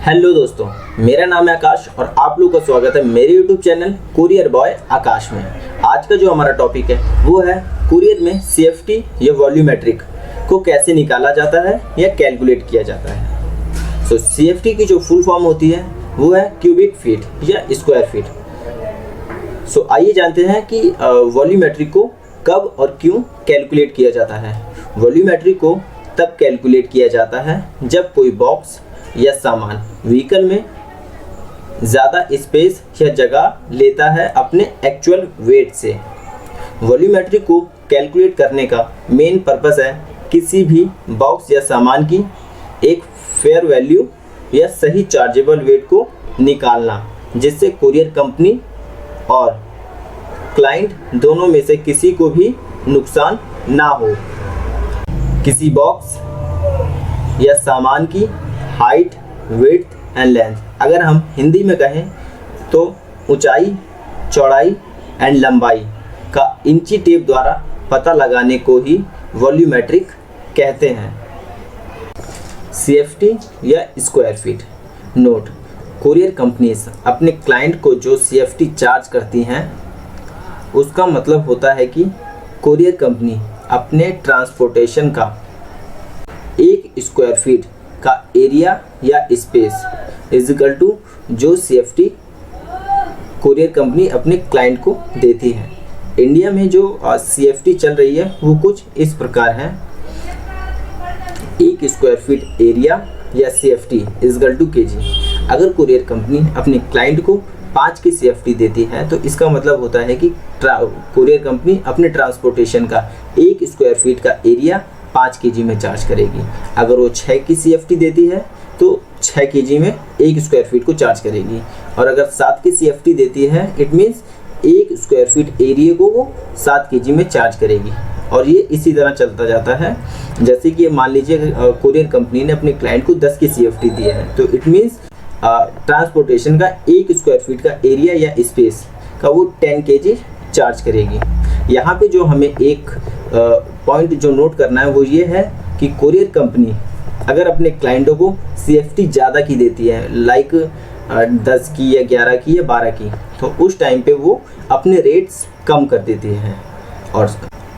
Hello दोस्तों, मेरा नाम है आकाश और आप लोगों का स्वागत है मेरे यूट्यूब चैनल कुरियर बॉय आकाश में। आज का जो हमारा टॉपिक है वो है कुरियर में सीएफटी या वॉल्यूमेट्रिक को कैसे निकाला जाता है या कैलकुलेट किया जाता है। सो सीएफटी की जो फुल फॉर्म होती है वो है क्यूबिक फीट या स्क्वायर फीट। सो आइए जानते हैं कि वॉल्यूमेट्रिक को कब और क्यों कैलकुलेट किया जाता है। वॉल्यूमेट्रिक को तब कैलकुलेट किया जाता है जब कोई बॉक्स या सामान व्हीकल में ज़्यादा स्पेस या जगह लेता है अपने एक्चुअल वेट से। वॉल्यूमेट्रिक को कैलकुलेट करने का मेन पर्पस है किसी भी बॉक्स या सामान की एक फेयर वैल्यू या सही चार्जेबल वेट को निकालना, जिससे कुरियर कंपनी और क्लाइंट दोनों में से किसी को भी नुकसान ना हो। किसी बॉक्स या सामान की हाइट, विड्थ एंड लेंथ, अगर हम हिंदी में कहें तो ऊंचाई, चौड़ाई एंड लंबाई का इंची टेप द्वारा पता लगाने को ही वॉल्यूमेट्रिक कहते हैं। सीएफटी या square feet. Note: courier companies अपने क्लाइंट को जो सीएफटी चार्ज करती हैं उसका मतलब होता है कि कुरियर कंपनी अपने ट्रांसपोर्टेशन का एक स्क्वायर फीट का एरिया या स्पेस इजिकल टू जो सीएफटी कुरियर कंपनी अपने क्लाइंट को देती है। इंडिया में जो सीएफटी चल रही है वो कुछ इस प्रकार है: एक स्क्वायर फीट एरिया या सीएफटी इजिकल टू केजी। अगर कुरियर कंपनी अपने क्लाइंट को 5 की सीएफटी देती है तो इसका मतलब होता है कि कुरियर कंपनी अपने ट्रांसपोर्टेशन का एक स्क्वायर फीट का एरिया 5 केजी में चार्ज करेगी। अगर वो 6 की सीएफटी देती है तो 6 केजी में एक स्क्वायर फीट को चार्ज करेगी। और अगर 7 की सीएफटी देती है इट मीन्स एक स्क्वायर फीट एरिया को वो 7 केजी में चार्ज करेगी। और ये इसी तरह चलता जाता है। जैसे कि मान लीजिए कुरियर कंपनी ने अपने क्लाइंट को 10 की सीएफटी दी है तो इट मीन्स ट्रांसपोर्टेशन का एक स्क्वायर फीट का एरिया या स्पेस का वो 10 केजी चार्ज करेगी। यहाँ पे जो हमें एक पॉइंट जो नोट करना है वो ये है कि कुरियर कंपनी अगर अपने क्लाइंटों को सीएफटी ज़्यादा की देती है, लाइक 10 की या 11 की या 12 की, तो उस टाइम पे वो अपने रेट्स कम कर देती है। और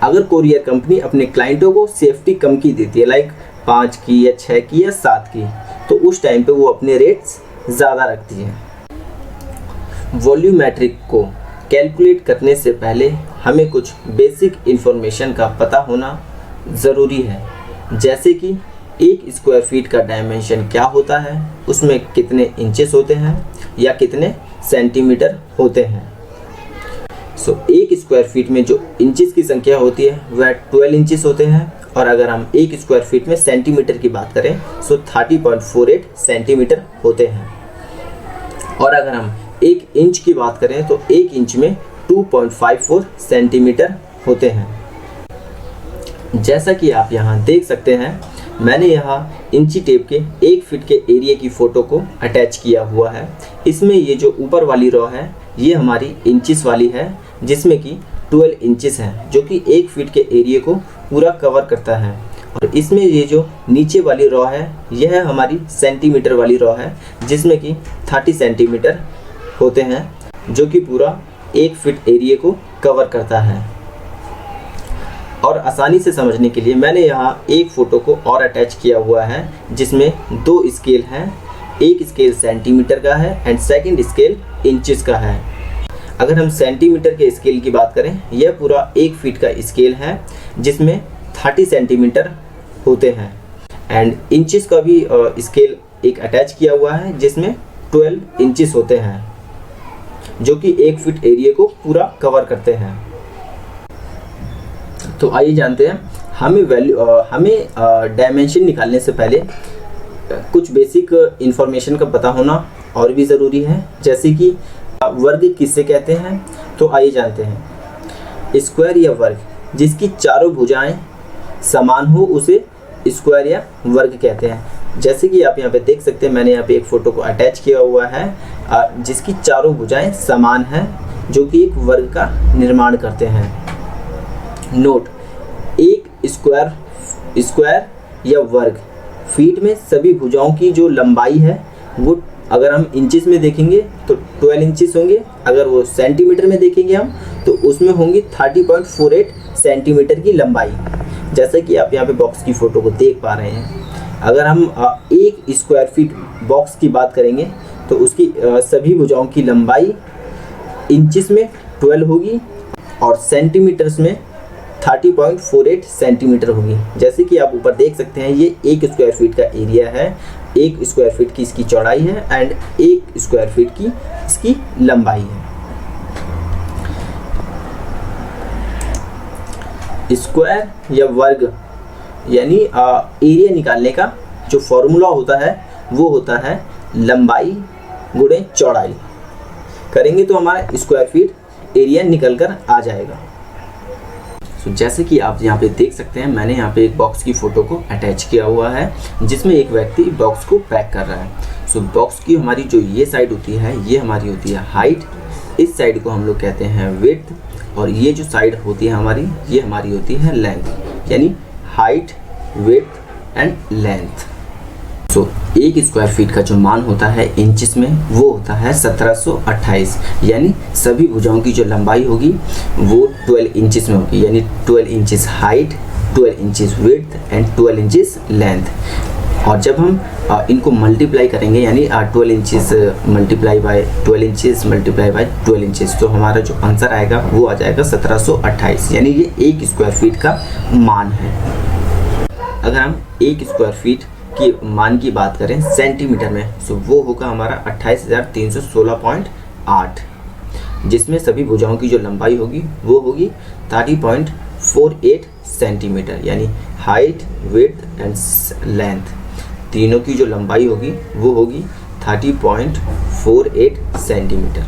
अगर कुरियर कंपनी अपने क्लाइंटों को सीएफटी कम की देती है, लाइक 5 की या 6 की या 7 की, तो उस टाइम पे वो अपने रेट्स ज़्यादा रखती है। वॉल्यूमेट्रिक को कैलकुलेट करने से पहले हमें कुछ बेसिक इन्फॉर्मेशन का पता होना ज़रूरी है, जैसे कि एक स्क्वायर फीट का डायमेंशन क्या होता है, उसमें कितने इंचेस होते हैं या कितने सेंटीमीटर होते हैं। एक स्क्वायर फीट में जो इंचेस की संख्या होती है वह 12 इंचेस होते हैं। और अगर हम एक स्क्वायर फीट में सेंटीमीटर की बात करें तो 30.48 सेंटीमीटर होते हैं। और अगर हम एक इंच की बात करें तो एक इंच में 2.54 सेंटीमीटर होते हैं। जैसा कि आप यहाँ देख सकते हैं, मैंने यहाँ इंची टेप के 1 फीट के एरिया की फ़ोटो को अटैच किया हुआ है। इसमें ये जो ऊपर वाली रॉ है ये हमारी इंचिस वाली है, जिसमें कि 12 इंचेस हैं जो कि 1 फीट के एरिया को पूरा कवर करता है। और इसमें ये जो नीचे वाली रॉ है यह हमारी सेंटीमीटर वाली रॉ है, जिसमें कि 30 सेंटीमीटर होते हैं जो कि पूरा 1 फीट एरिया को कवर करता है। और आसानी से समझने के लिए मैंने यहाँ एक फ़ोटो को और अटैच किया हुआ है, जिसमें 2 स्केल हैं। एक स्केल सेंटीमीटर का है एंड सेकंड स्केल इंचेस का है। अगर हम सेंटीमीटर के स्केल की बात करें, यह पूरा 1 फीट का स्केल है जिसमें 30 सेंटीमीटर होते हैं। एंड इंचेस का भी स्केल एक अटैच किया हुआ है जिसमें 12 इंचेस होते हैं जो कि 1 फीट एरिया को पूरा कवर करते हैं। तो आइए जानते हैं, हमें डायमेंशन निकालने से पहले कुछ बेसिक इंफॉर्मेशन का पता होना और भी ज़रूरी है, जैसे कि वर्ग किससे कहते हैं। तो आइए जानते हैं, स्क्वायर या वर्ग जिसकी चारों भुजाएं समान हो उसे स्क्वायर या वर्ग कहते हैं। जैसे कि आप यहाँ पे देख सकते हैं, मैंने यहाँ पे एक फ़ोटो को अटैच किया हुआ है जिसकी चारों भुजाएं समान हैं जो कि एक वर्ग का निर्माण करते हैं। नोट: एक स्क्वायर या वर्ग फीट में सभी भुजाओं की जो लंबाई है वो अगर हम इंचेस में देखेंगे तो 12 इंचेस होंगे, अगर वो सेंटीमीटर में देखेंगे हम तो उसमें होंगी 30.48 सेंटीमीटर की लंबाई। जैसे कि आप यहाँ पे बॉक्स की फ़ोटो को देख पा रहे हैं। अगर हम 1 स्क्वायर फीट बॉक्स की बात करेंगे तो उसकी सभी भुजाओं की लंबाई इंचेस में 12 होगी और सेंटीमीटर्स में 30.48 सेंटीमीटर होगी। जैसे कि आप ऊपर देख सकते हैं, ये 1 स्क्वायर फीट का एरिया है, 1 स्क्वायर फीट की इसकी चौड़ाई है एंड 1 स्क्वायर फीट की इसकी लंबाई है। स्क्वायर या वर्ग यानी एरिया निकालने का जो फॉर्मूला होता है वो होता है लंबाई गुणे चौड़ाई। करेंगे तो हमारा स्क्वायर फीट एरिया निकल कर आ जाएगा। जैसे कि आप यहाँ पे देख सकते हैं, मैंने यहाँ पे एक बॉक्स की फ़ोटो को अटैच किया हुआ है जिसमें एक व्यक्ति बॉक्स को पैक कर रहा है। बॉक्स की हमारी जो ये साइड होती है ये हमारी होती है हाइट, इस साइड को हम लोग कहते हैं विड्थ, और ये जो साइड होती है हमारी ये हमारी होती है लेंथ, यानी height, width and length. 1 square feet का जो मान होता है इंचेस में वो होता है 1728, यानी सभी भुजाओं की जो लंबाई होगी वो 12 इंचेस में होगी, यानी 12 inches height, 12 inches width and 12 inches length. और जब हम इनको मल्टीप्लाई करेंगे यानी 12 inches multiply by 12 inches multiply by 12 inches, तो हमारा जो आंसर आएगा वो आ जाएगा 1728, यानी ये 1 स्क्वायर फीट का मान है। अगर हम 1 स्क्वायर फीट की मान की बात करें सेंटीमीटर में तो वो होगा हमारा 28,316.8, जिसमें सभी भुजाओं की जो लंबाई होगी वो होगी 30.48 सेंटीमीटर, यानी हाइट, विड्थ एंड लेंथ तीनों की जो लंबाई होगी वो होगी 30.48 सेंटीमीटर,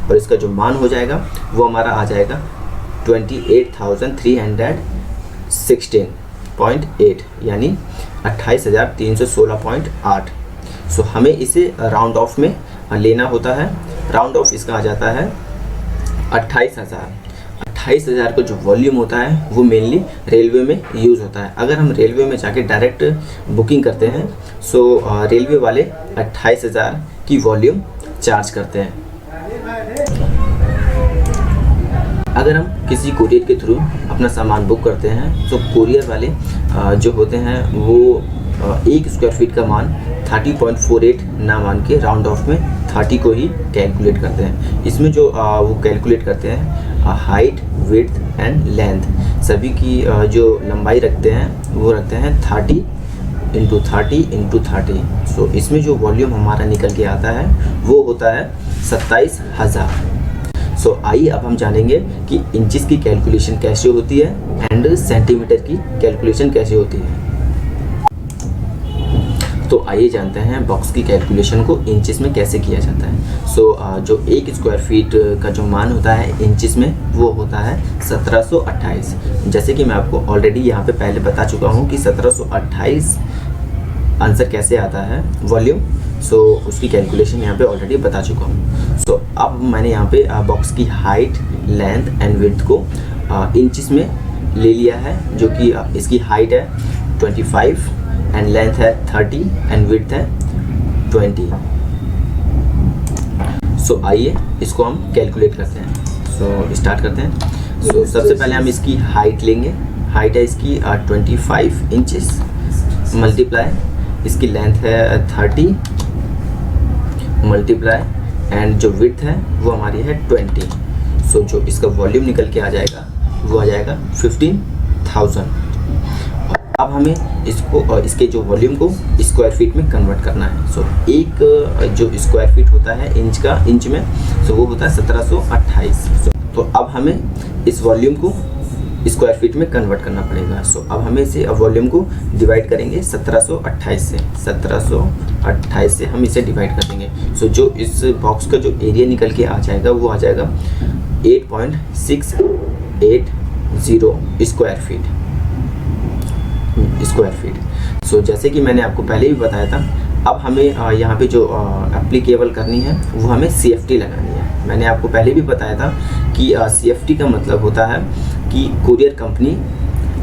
और इसका जो मान हो जाएगा वो हमारा आ जाएगा 28,316.8, यानी 28,316.8। हमें इसे राउंड ऑफ में लेना होता है। राउंड ऑफ इसका आ जाता है 28,000। 28,000 का जो वॉल्यूम होता है वो मेनली रेलवे में यूज़ होता है। अगर हम रेलवे में जाके डायरेक्ट बुकिंग करते हैं रेलवे वाले 28,000 की वॉल्यूम चार्ज करते हैं। अगर हम किसी कोरियर के थ्रू अपना सामान बुक करते हैं तो कोरियर वाले जो होते हैं वो 1 स्क्वायर फीट का मान 30.48 ना मान के राउंड ऑफ में 30 को ही कैलकुलेट करते हैं। इसमें जो वो कैलकुलेट करते हैं हाइट, विड्थ एंड लेंथ सभी की जो लंबाई रखते हैं वो रखते हैं 30 × 30 × 30। इसमें जो वॉल्यूम हमारा निकल के आता है वो होता है 27,000। आइए अब हम जानेंगे कि इंचेस की कैलकुलेशन कैसे होती है एंड सेंटीमीटर की कैलकुलेशन कैसे होती है। तो आइए जानते हैं बॉक्स की कैलकुलेशन को इंचेस में कैसे किया जाता है। जो 1 स्क्वायर फीट का जो मान होता है इंचेस में वो होता है 1728। जैसे कि मैं आपको ऑलरेडी यहाँ पे पहले बता चुका हूँ कि 1728 आंसर कैसे आता है वॉल्यूम, उसकी कैलकुलेशन यहाँ पे ऑलरेडी बता चुका हूँ। अब मैंने यहाँ पे बॉक्स की हाइट, लेंथ एंड विड्थ को इंचेस में ले लिया है, जो कि इसकी हाइट है 25 एंड लेंथ है 30 एंड विड्थ है 20। आइए इसको हम कैलकुलेट करते हैं। स्टार्ट करते हैं। सबसे पहले हम इसकी हाइट लेंगे। हाइट है इसकी 25 इंचेस मल्टीप्लाई इसकी लेंथ है 30 मल्टीप्लाई एंड जो विड्थ है वो हमारी है 20। जो इसका वॉल्यूम निकल के आ जाएगा वो आ जाएगा 15,000। अब हमें इसको और इसके जो वॉल्यूम को स्क्वायर फीट में कन्वर्ट करना है। एक जो स्क्वायर फीट होता है इंच का, इंच में वो होता है 1728। तो अब हमें इस वॉल्यूम को स्क्वायर फीट में कन्वर्ट करना पड़ेगा। अब हमें इसे वॉल्यूम को डिवाइड करेंगे 1728 से। 1728 से हम इसे डिवाइड कर देंगे। जो इस बॉक्स का जो एरिया निकल के आ जाएगा वो आ जाएगा 8.680 स्क्वायर फीट। जैसे कि मैंने आपको पहले भी बताया था, अब हमें यहाँ पे जो एप्लीकेबल करनी है वो हमें CFT लगानी है। मैंने आपको पहले भी बताया था कि CFT का मतलब होता है कि कोरियर कंपनी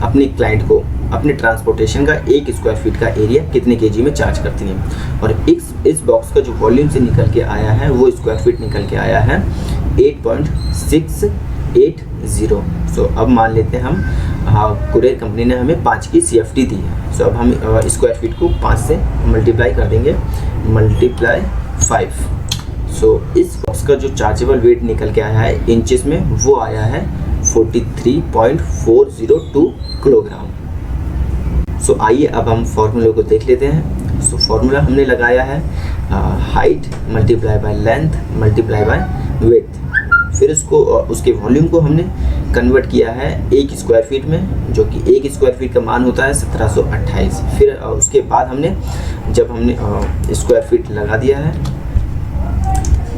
अपने क्लाइंट को अपने ट्रांसपोर्टेशन का 1 स्क्वायर फीट का एरिया कितने केजी में चार्ज करती हैं। और इस बॉक्स का जो वॉल्यूम से निकल के आया है वो स्क्वायर फीट निकल के आया है 8.680। सो अब मान लेते हैं हम कुरियर कंपनी ने हमें 5 की CFT दी है। सो अब हम स्क्वायर फीट को 5 से मल्टीप्लाई कर देंगे, मल्टीप्लाई 5। सो इस बॉक्स का जो चार्जेबल वेट निकल के आया है इंचेस में वो आया है 43.402 किलोग्राम। सो आइए अब हम फॉर्मूले को देख लेते हैं। सो फॉर्मूला हमने लगाया है height multiply by length multiply by width. फिर उसके वॉल्यूम को हमने कन्वर्ट किया है 1 स्क्वायर फीट में, जो कि 1 स्क्वायर फीट का मान होता है 1728। फिर उसके बाद जब हमने स्क्वायर फीट लगा दिया है,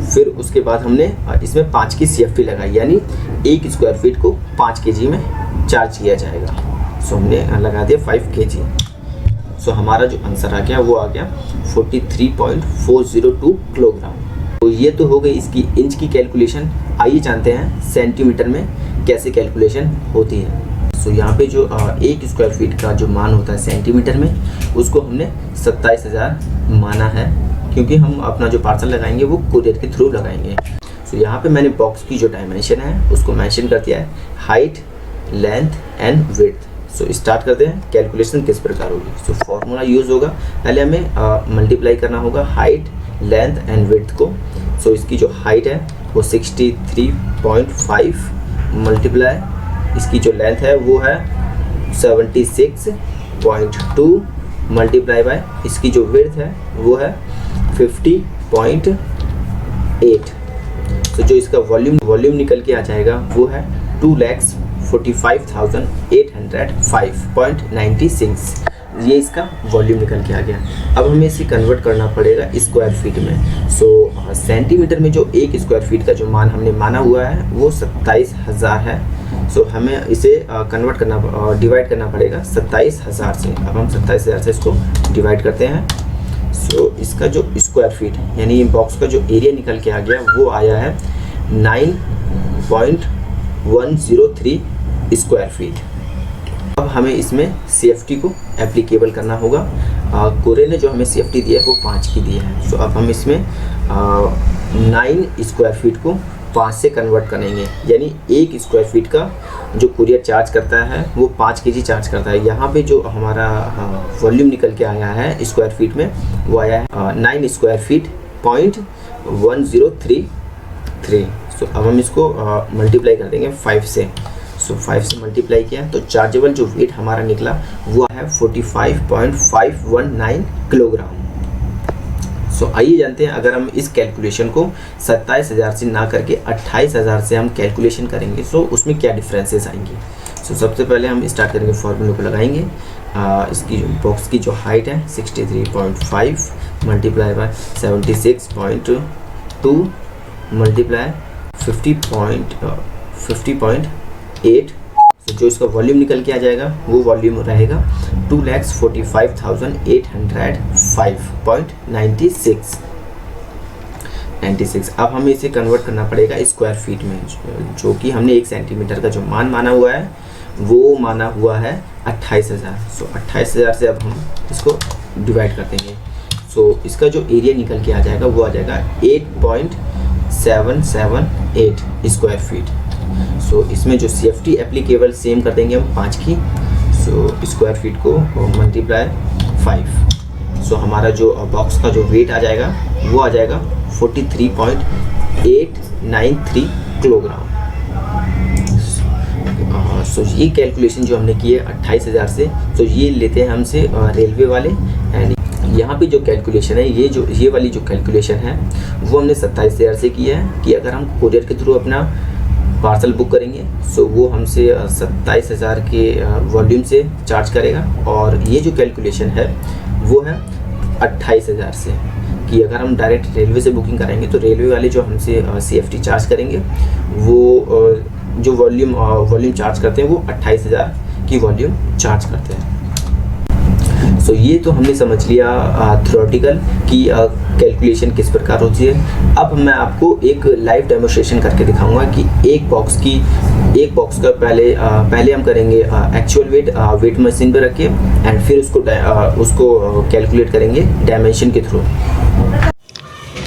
फिर उसके बाद हमने इसमें 5 की CFT लगाई, यानी 1 स्क्वायर फीट को 5 kg में चार्ज किया जाएगा। सो हमने लगा दिया 5 kg। सो हमारा जो आंसर आ गया वो आ गया 43.402 किलोग्राम। तो ये तो हो गई इसकी इंच की कैलकुलेशन। आइए जानते हैं सेंटीमीटर में कैसे कैलकुलेशन होती है। सो यहाँ पे जो 1 स्क्वायर फीट का जो मान होता है सेंटीमीटर में, उसको हमने 27,000 माना है, क्योंकि हम अपना जो पार्सल लगाएंगे वो कुरियर के थ्रू लगाएंगे। सो यहाँ पे मैंने बॉक्स की जो डायमेंशन है उसको मेंशन कर दिया है, height length and width. So start करते हैं। कैलकुलेशन किस प्रकार होगी। सो फॉर्मूला यूज़ होगा, पहले हमें मल्टीप्लाई करना होगा हाइट लेंथ एंड विड्थ को। सो इसकी जो हाइट है वो 63.5 मल्टीप्लाई इसकी जो लेंथ है वो है 76.2 मल्टीप्लाई बाय इसकी जो विड्थ है वो है 50.8। तो जो इसका वॉल्यूम निकल के आ जाएगा वो है 2,45,805.96। ये इसका वॉल्यूम निकल के आ गया। अब हमें इसे कन्वर्ट करना पड़ेगा स्क्वायर फीट में। सो सेंटीमीटर में जो 1 स्क्वायर फीट का जो मान हमने माना हुआ है वो 27,000 है। सो हमें इसे डिवाइड करना पड़ेगा 27,000 से। अब हम 27,000 से इसको डिवाइड करते हैं। सो इसका जो स्क्वायर फीट यानी बॉक्स का जो एरिया निकल के आ गया वो आया है 9.103 स्क्वायर फीट। अब हमें इसमें CFT को एप्लीकेबल करना होगा। कुरियर ने जो हमें CFT दिया है वो 5 की दी है। सो अब हम इसमें 9 स्क्वायर फीट को 5 से कन्वर्ट करेंगे, यानी 1 स्क्वायर फीट का जो कुरियर चार्ज करता है वो 5 kg चार्ज करता है। यहाँ पे जो हमारा वॉल्यूम निकल के आया है स्क्वायर फीट में वो आया है 9 स्क्वायर फीट .1033। सो अब हम इसको मल्टीप्लाई कर देंगे 5 से। सो 5 से मल्टीप्लाई किया तो चार्जेबल जो वेट हमारा निकला वो है 45.519 किलोग्राम। सो आइए जानते हैं, अगर हम इस कैलकुलेशन को 27,000 से ना करके 28,000 से हम कैलकुलेशन करेंगे तो उसमें क्या डिफरेंसेस आएंगी। सो सबसे पहले हम स्टार्ट करेंगे, फॉर्मूले को लगाएंगे। इसकी जो बॉक्स की जो हाइट है 63.5 मल्टीप्लाई बाय 76.2 मल्टीप्लाई 50.8। तो जो इसका वॉल्यूम निकल के आ जाएगा वो वॉल्यूम रहेगा 2,45,805.96। अब हमें इसे कन्वर्ट करना पड़ेगा स्क्वायर फीट में, जो कि हमने 1 सेंटीमीटर का जो मान माना हुआ है वो माना हुआ है 28,000। सो 28,000 से अब हम इसको डिवाइड कर देंगे। सो इसका जो एरिया निकल के आ जाएगा वो आ जाएगा 8.778 स्क्वायर फीट। सो इसमें जो CFT एप्लीकेबल सेम कर देंगे हम 5 की। सो स्क्वायर फीट को मल्टीप्लाई 5। सो हमारा जो बॉक्स का जो वेट आ जाएगा वो आ जाएगा 43.893 किलोग्राम। सो ये कैलकुलेशन जो हमने की है 28,000 से, तो ये लेते हैं हमसे रेलवे वाले। एंड यहाँ पे जो कैलकुलेशन है ये वाली जो कैलकुलेशन है वो हमने 27,000 से की है कि अगर हम कुरियर के थ्रू अपना पार्सल बुक करेंगे सो वो हमसे 27,000 के वॉल्यूम से चार्ज करेगा। और ये जो कैलकुलेशन है वो है 28,000 से कि अगर हम डायरेक्ट रेलवे से बुकिंग करेंगे तो रेलवे वाले जो हमसे CFT चार्ज करेंगे वो जो वॉल्यूम चार्ज करते हैं वो 28,000 की वॉल्यूम चार्ज करते हैं। सो ये तो हमने समझ लिया थ्योरेटिकल कि कैलकुलेशन किस प्रकार होती है। अब मैं आपको एक लाइव डेमोस्ट्रेशन करके दिखाऊंगा कि एक बॉक्स का पहले हम करेंगे एक्चुअल वेट मशीन पे रख के एंड फिर उसको कैलकुलेट करेंगे डायमेंशन के थ्रू।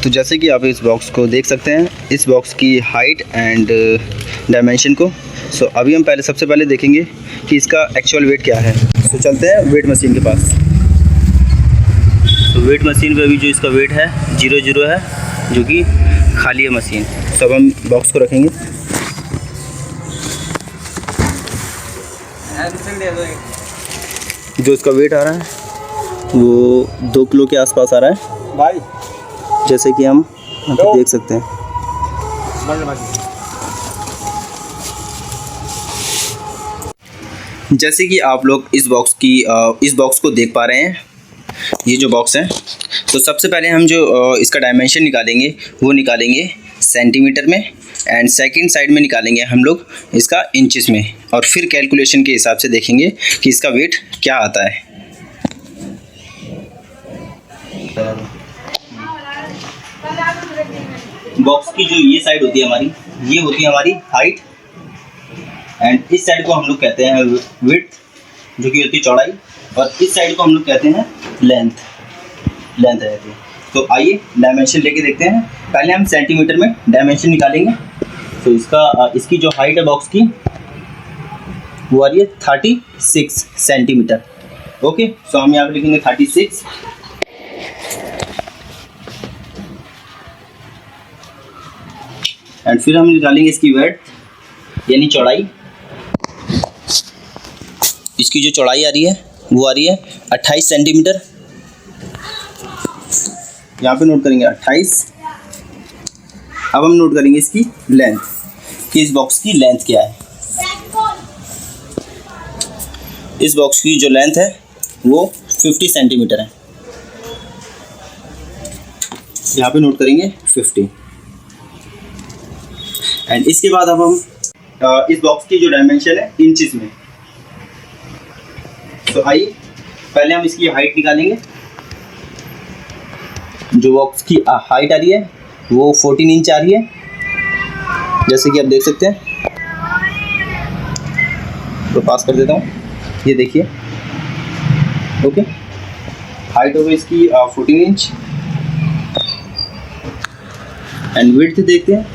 तो जैसे कि आप इस बॉक्स को देख सकते हैं, इस बॉक्स की हाइट एंड डायमेंशन को। सो अभी हम सबसे पहले देखेंगे कि इसका एक्चुअल वेट क्या है। तो चलते हैं वेट मशीन के पास। तो वेट मशीन पे अभी जो इसका वेट है 00 है, जो कि खाली है मशीन। सब हम बॉक्स को रखेंगे। जो इसका वेट आ रहा है वो 2 किलो के आसपास आ रहा है भाई, जैसे कि हम यहाँ पे देख सकते हैं। जैसे कि आप लोग इस बॉक्स को देख पा रहे हैं, ये जो बॉक्स है। तो सबसे पहले हम जो इसका डायमेंशन निकालेंगे वो निकालेंगे सेंटीमीटर में, एंड सेकंड साइड में निकालेंगे हम लोग इसका इंचेस में, और फिर कैलकुलेशन के हिसाब से देखेंगे कि इसका वेट क्या आता है। बॉक्स की जो ये साइड होती है हमारी, ये होती है हमारी हाइट, एंड इस साइड को हम लोग कहते हैं विड्थ, जो कि होती है चौड़ाई, और इस साइड को हम लोग कहते हैं लेंथ रहती है। तो आइए डायमेंशन लेके देखते हैं। पहले हम सेंटीमीटर में डायमेंशन निकालेंगे। तो इसकी जो हाइट है बॉक्स की वो आ रही है 36 सेंटीमीटर। ओके, सो हम यहाँ पे लिखेंगे 36। एंड फिर हम निकालेंगे इसकी विड्थ यानी चौड़ाई। इसकी जो चौड़ाई आ रही है वो आ रही है 28 सेंटीमीटर। यहाँ पे नोट करेंगे 28। अब हम नोट करेंगे इसकी लेंथ, कि इस बॉक्स की लेंथ क्या है। इस बॉक्स की जो लेंथ है वो 50 सेंटीमीटर है। यहाँ पे नोट करेंगे 50। एंड इसके बाद अब हम इस बॉक्स की जो डायमेंशन है इंचेस में। तो आइए पहले हम इसकी हाइट निकालेंगे। जो बॉक्स की हाइट आ रही है वो 14 इंच आ रही है, जैसे कि आप देख सकते हैं। तो पास कर देता हूँ, ये देखिए। ओके, हाइट होगी इसकी 14 इंच। एंड विड्थ देखते हैं,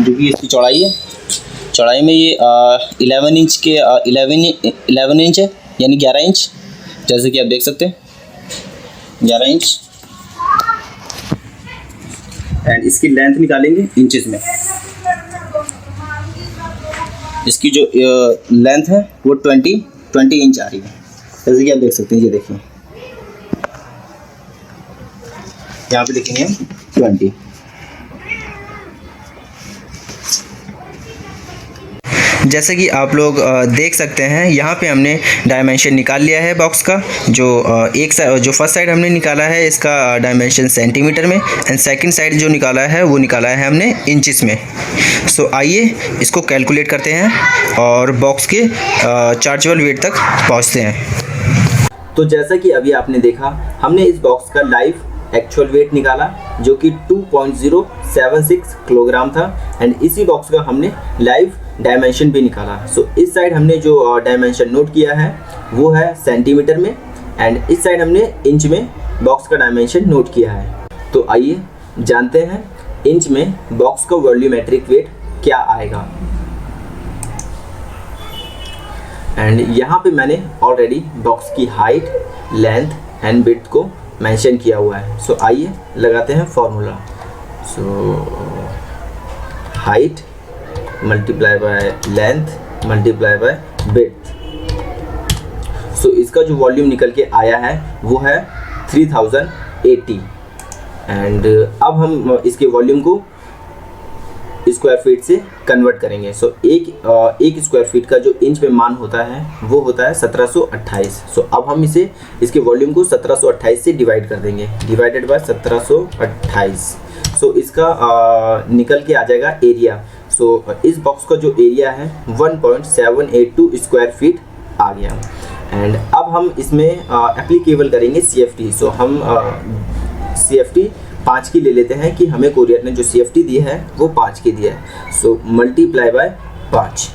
जो कि इसकी चौड़ाई है। चौड़ाई में ये 11 इंच है, यानी 11 इंच, जैसे कि आप देख सकते हैं 11 इंच। एंड इसकी लेंथ निकालेंगे इंचेस में। इसकी जो लेंथ है वो 20 इंच आ रही है, जैसे कि आप देख सकते हैं। ये देखिए, यहाँ पे लिखेंगे हम 20। जैसे कि आप लोग देख सकते हैं, यहाँ पे हमने डायमेंशन निकाल लिया है बॉक्स का। जो फर्स्ट साइड हमने निकाला है इसका डायमेंशन सेंटीमीटर में, एंड सेकंड साइड जो निकाला है वो निकाला है हमने इंचेस में। सो आइए इसको कैलकुलेट करते हैं और बॉक्स के चार्जेबल वेट तक पहुँचते हैं। तो जैसा कि अभी आपने देखा, हमने इस बॉक्स का लाइव एक्चुअल वेट निकाला जो कि 2.076 किलोग्राम था, एंड इसी बॉक्स का हमने लाइव डायमेंशन भी निकाला। सो इस साइड हमने जो डायमेंशन नोट किया है वो है सेंटीमीटर में, एंड इस साइड हमने इंच में बॉक्स का डायमेंशन नोट किया है। तो आइए जानते हैं इंच में बॉक्स का वॉल्यूमेट्रिक वेट क्या आएगा। एंड यहाँ पे मैंने ऑलरेडी बॉक्स की हाइट, लेंथ एंड विड्थ को मेंशन किया हुआ है। सो आइए लगाते हैं formula. So height multiply by length multiply by width. So इसका जो वॉल्यूम निकल के आया है वो है 3080। एंड अब हम इसके वॉल्यूम को स्क्वायर फीट से कन्वर्ट करेंगे। सो एक स्क्वायर फीट का जो इंच में मान होता है वो होता है 1728। सो अब हम इसके वॉल्यूम को 1728 से डिवाइड कर देंगे, डिवाइडेड बाय 1728। सो इसका निकल के आ जाएगा एरिया। सो इस बॉक्स का जो एरिया है 1.782 स्क्वायर फीट आ गया। एंड अब हम इसमें एप्लीकेबल करेंगे CFT। सो हम CFT 5 की ले लेते हैं कि हमें कोरियर ने जो CFT दी है वो 5 की दिया है। So multiply by 5।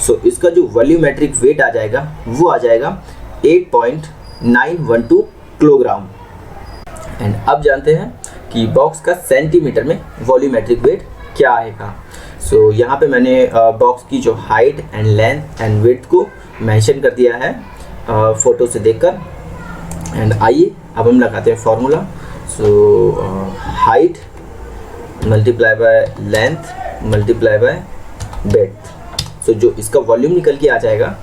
सो इसका जो वॉल्यूमेट्रिक वेट आ जाएगा वो आ जाएगा 8.912 किलोग्राम। एंड अब जानते हैं कि बॉक्स का सेंटीमीटर में वॉल्यूमेट्रिक वेट क्या आएगा। सो यहाँ पे मैंने बॉक्स की जो height and length and width को मेंशन कर दिया है फ़ोटो से देखकर। एंड आइए अब हम लगाते हैं formula. So height multiply by length multiply by width. So जो इसका वॉल्यूम निकल के आ जाएगा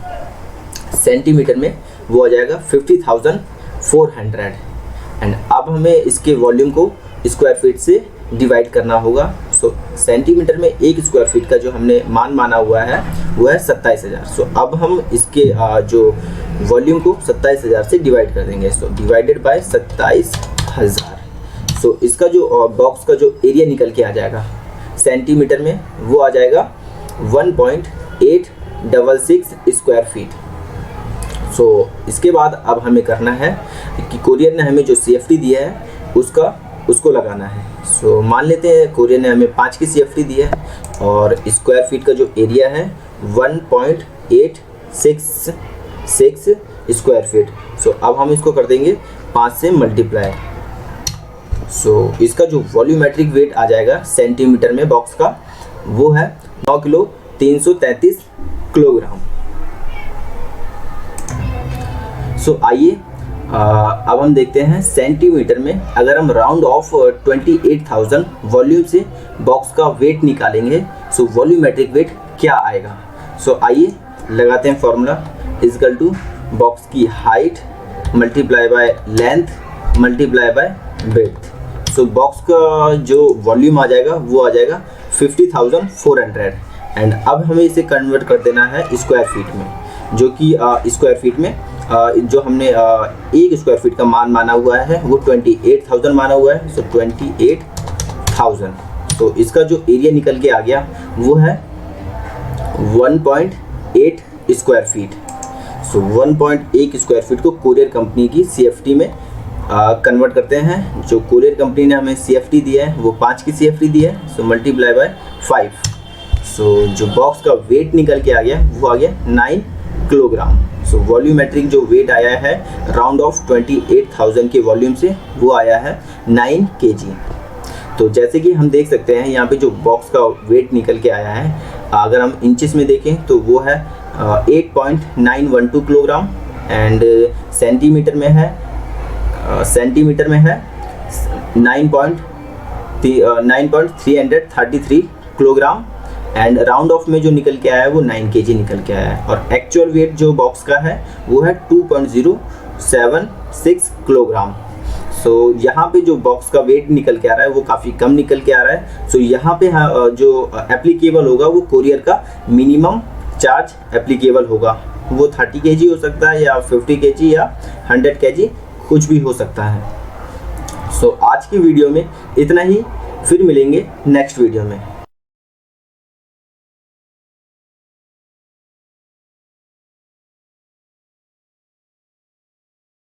सेंटीमीटर में वो आ जाएगा 50,400। एंड अब हमें इसके वॉल्यूम को स्क्वायर फीट से डिवाइड करना होगा। सो सेंटीमीटर में 1 स्क्वायर फीट का जो हमने मान माना हुआ है वो है 27,000। सो अब हम इसके जो वॉल्यूम को 27,000 से डिवाइड कर देंगे। So divided by 27,000। सो इसका जो बॉक्स का जो एरिया निकल के आ जाएगा सेंटीमीटर में वो आ जाएगा 1.866 स्क्वायर फीट। सो इसके बाद अब हमें करना है कि कोरियर ने हमें जो CFT दिया है उसको लगाना है। सो मान लेते हैं कोरियर ने हमें 5 की CFT दी है और स्क्वायर फीट का जो एरिया है 1.866 स्क्वायर फीट। सो अब हम इसको कर देंगे 5 से मल्टीप्लाई। सो इसका जो वॉल्यूमेट्रिक वेट आ जाएगा सेंटीमीटर में बॉक्स का वो है 9 किलो 333 किलोग्राम। सो आइए अब हम देखते हैं सेंटीमीटर में अगर हम राउंड ऑफ 28,000 वॉल्यूम से बॉक्स का वेट निकालेंगे सो वॉल्यूमेट्रिक वेट क्या आएगा। सो आइए लगाते हैं फॉर्मूला इक्वल टू बॉक्स की height multiply by length multiply by width. So box का जो वॉल्यूम आ जाएगा वो आ जाएगा 50,400। एंड अब हमें इसे कन्वर्ट कर देना है स्क्वायर फीट में, जो कि स्क्वायर फीट में जो हमने 1 स्क्वायर फीट का मान माना हुआ है वो 28,000 माना हुआ है। सो 28,000। तो इसका जो एरिया निकल के आ गया वो है 1.8 स्क्वायर फीट। सो 1.8 स्क्वायर फीट को कोरियर कंपनी की CFT में कन्वर्ट करते हैं। जो कोरियर कंपनी ने हमें CFT दिया है वो 5 की CFT दिया है। So multiply by 5। सो जो बॉक्स का वेट निकल के आ गया वो आ गया 9 किलोग्राम। सो वॉल्यूमेट्रिक जो वेट आया है राउंड ऑफ 28,000 के वॉल्यूम से वो आया है 9 kg। तो जैसे कि हम देख सकते हैं यहाँ पे जो बॉक्स का वेट निकल के आया है अगर हम इंचेस में देखें तो वो है 8.912 किलोग्राम। एंड सेंटीमीटर में है 9.333 किलोग्राम। एंड राउंड ऑफ में जो निकल के आया है वो 9 kg निकल के आया है। और एक्चुअल वेट जो बॉक्स का है वो है 2.076 किलोग्राम। सो यहाँ पे जो बॉक्स का वेट निकल के आ रहा है वो काफ़ी कम निकल के आ रहा है। सो यहाँ पे जो एप्लीकेबल होगा वो कोरियर का मिनिमम चार्ज एप्लीकेबल होगा। वो 30 kg हो सकता है या 50 kg या 100 kg कुछ भी हो सकता है। सो आज की वीडियो में इतना ही, फिर मिलेंगे नेक्स्ट वीडियो में।